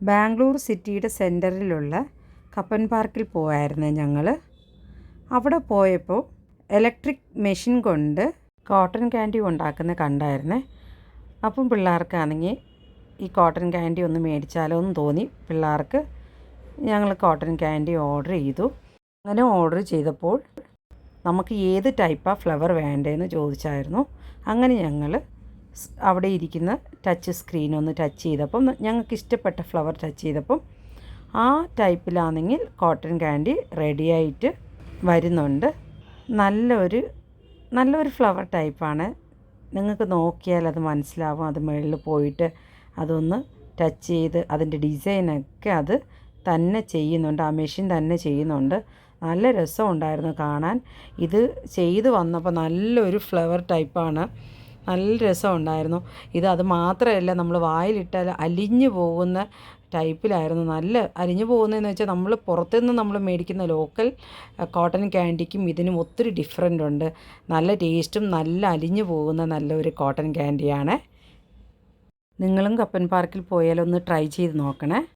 ബാംഗ്ലൂർ സിറ്റിയുടെ സെൻറ്ററിലുള്ള കപ്പൻ പാർക്കിൽ പോയായിരുന്നു ഞങ്ങൾ. അവിടെ പോയപ്പോൾ ഇലക്ട്രിക് മെഷീൻ കൊണ്ട് കോട്ടൺ ക്യാൻഡി ഉണ്ടാക്കുന്ന കണ്ടായിരുന്നേ. അപ്പം പിള്ളേർക്കാണെങ്കിൽ ഈ കോട്ടൺ ക്യാൻഡി ഒന്ന് മേടിച്ചാലോ എന്ന് തോന്നി. പിള്ളേർക്ക് ഞങ്ങൾ കോട്ടൺ ക്യാൻഡി ഓർഡർ ചെയ്തു. അങ്ങനെ ഓർഡർ ചെയ്തപ്പോൾ നമുക്ക് ഏത് ടൈപ്പാണ് ഫ്ലവർ വേണ്ടതെന്ന് ചോദിച്ചായിരുന്നു. അങ്ങനെ ഞങ്ങൾ അവിടെ ഇരിക്കുന്ന ടച്ച് സ്ക്രീൻ ഒന്ന് ടച്ച് ചെയ്തപ്പം ഞങ്ങൾക്ക് ഇഷ്ടപ്പെട്ട ഫ്ലവർ ടച്ച് ചെയ്തപ്പം ആ ടൈപ്പിലാണെങ്കിൽ കോട്ടൺ ക്യാൻഡി റെഡിയായിട്ട് വരുന്നുണ്ട്. നല്ലൊരു ഫ്ലവർ ടൈപ്പാണ്. നിങ്ങൾക്ക് നോക്കിയാൽ അത് മനസ്സിലാവും. അത് മുകളിൽ പോയിട്ട് അതൊന്ന് ടച്ച് ചെയ്ത് അതിൻ്റെ ഡിസൈനൊക്കെ അത് തന്നെ ചെയ്യുന്നുണ്ട്. ആ മെഷീൻ തന്നെ ചെയ്യുന്നുണ്ട്. നല്ല രസമുണ്ടായിരുന്നു കാണാൻ. ഇത് ചെയ്ത് വന്നപ്പോൾ നല്ലൊരു ഫ്ലവർ ടൈപ്പാണ്. നല്ല രസമുണ്ടായിരുന്നു. അത് മാത്രമല്ല, നമ്മൾ വായിലിട്ടാൽ അലിഞ്ഞു പോകുന്ന ടൈപ്പിലായിരുന്നു. നല്ല അലിഞ്ഞു പോകുന്നതെന്ന് വെച്ചാൽ നമ്മൾ പുറത്തുനിന്ന് നമ്മൾ മേടിക്കുന്ന ലോക്കൽ കോട്ടൺ ക്യാൻഡിക്കും ഇതിനും ഒത്തിരി ഡിഫറൻ്റ് ഉണ്ട്. നല്ല ടേസ്റ്റും നല്ല അലിഞ്ഞു പോകുന്ന നല്ലൊരു കോട്ടൺ ക്യാൻഡിയാണ്. നിങ്ങളും കപ്പൻ പാർക്കിൽ പോയാലൊന്ന് ട്രൈ ചെയ്ത് നോക്കണേ.